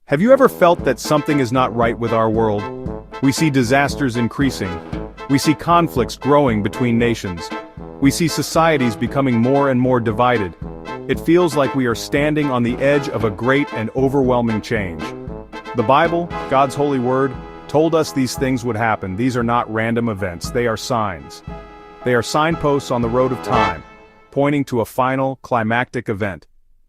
Have you ever felt that something is not right with our world? We see disasters increasing. We see conflicts growing between nations. We see societies becoming more and more divided. It feels like we are standing on the edge of a great and overwhelming change. The Bible, God's holy word, told us these things would happen. These are not random events, they are signs. They are signposts on the road of time, pointing to a final, climactic event.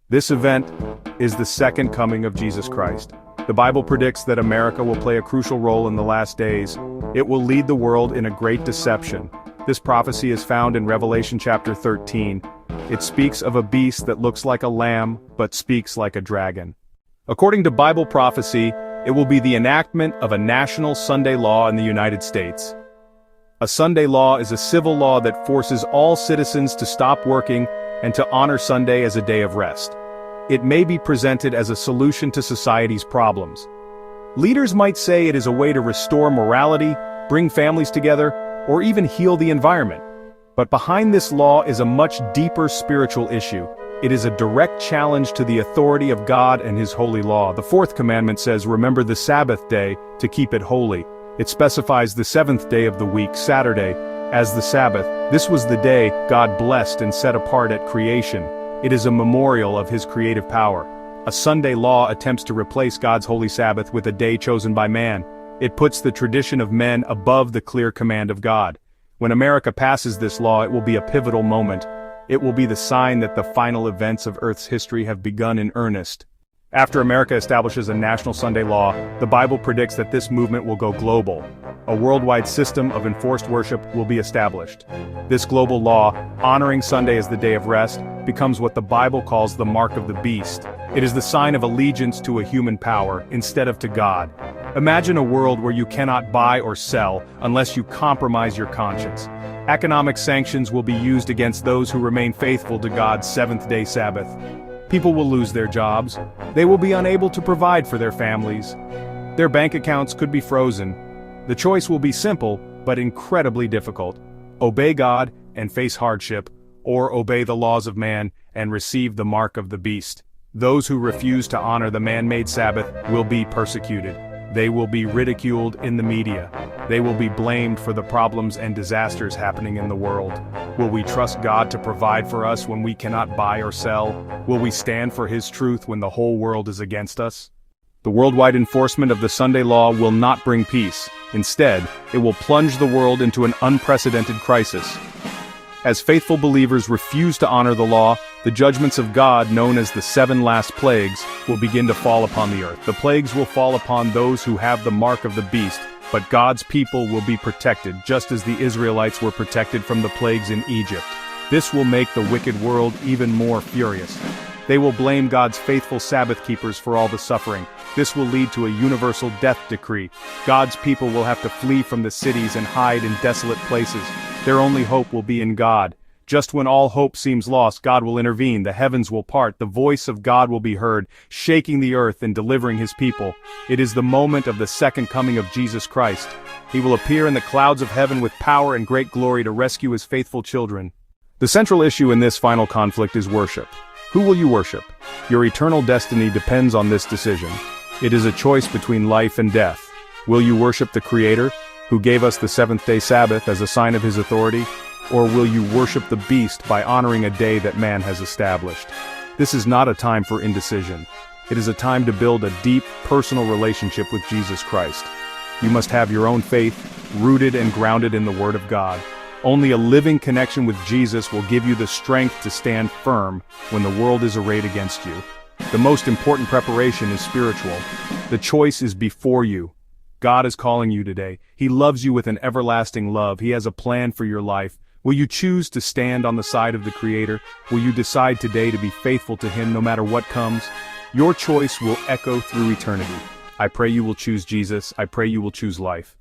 This event is the second coming of Jesus Christ. The Bible predicts that America will play a crucial role in the last days. It will lead the world in a great deception. This prophecy is found in Revelation chapter 13. It speaks of a beast that looks like a lamb, but speaks like a dragon. According to Bible prophecy, it will be the enactment of a national Sunday law in the United States. A Sunday law is a civil law that forces all citizens to stop working and to honor Sunday as a day of rest. It may be presented as a solution to society's problems. Leaders might say it is a way to restore morality, bring families together, or even heal the environment. But behind this law is a much deeper spiritual issue. It is a direct challenge to the authority of God and His holy law. The fourth commandment says, "Remember the Sabbath day to keep it holy." It specifies the seventh day of the week, Saturday, as the Sabbath. This was the day God blessed and set apart at creation. It is a memorial of His creative power. A Sunday law attempts to replace God's holy Sabbath with a day chosen by man. It puts the tradition of men above the clear command of God. When America passes this law, it will be a pivotal moment. It will be the sign that the final events of Earth's history have begun in earnest. After America establishes a national Sunday law, the Bible predicts that this movement will go global. A worldwide system of enforced worship will be established. This global law, honoring Sunday as the day of rest, becomes what the Bible calls the mark of the beast. It is the sign of allegiance to a human power, instead of to God. Imagine a world where you cannot buy or sell unless you compromise your conscience. Economic sanctions will be used against those who remain faithful to God's seventh-day Sabbath. People will lose their jobs. They will be unable to provide for their families. Their bank accounts could be frozen. The choice will be simple, but incredibly difficult. Obey God and face hardship, or obey the laws of man and receive the mark of the beast. Those who refuse to honor the man-made Sabbath will be persecuted. They will be ridiculed in the media. They will be blamed for the problems and disasters happening in the world. Will we trust God to provide for us when we cannot buy or sell? Will we stand for His truth when the whole world is against us? The worldwide enforcement of the Sunday law will not bring peace. Instead, it will plunge the world into an unprecedented crisis. As faithful believers refuse to honor the law, the judgments of God, known as the 7 last plagues, will begin to fall upon the earth. The plagues will fall upon those who have the mark of the beast, but God's people will be protected, just as the Israelites were protected from the plagues in Egypt. This will make the wicked world even more furious. They will blame God's faithful Sabbath keepers for all the suffering. This will lead to a universal death decree. God's people will have to flee from the cities and hide in desolate places. Their only hope will be in God. Just when all hope seems lost, God will intervene, the heavens will part, the voice of God will be heard, shaking the earth and delivering His people. It is the moment of the second coming of Jesus Christ. He will appear in the clouds of heaven with power and great glory to rescue His faithful children. The central issue in this final conflict is worship. Who will you worship? Your eternal destiny depends on this decision. It is a choice between life and death. Will you worship the Creator, who gave us the seventh-day Sabbath as a sign of His authority? Or will you worship the beast by honoring a day that man has established? This is not a time for indecision. It is a time to build a deep, personal relationship with Jesus Christ. You must have your own faith, rooted and grounded in the Word of God. Only a living connection with Jesus will give you the strength to stand firm when the world is arrayed against you. The most important preparation is spiritual. The choice is before you. God is calling you today. He loves you with an everlasting love. He has a plan for your life. Will you choose to stand on the side of the Creator? Will you decide today to be faithful to Him no matter what comes? Your choice will echo through eternity. I pray you will choose Jesus. I pray you will choose life.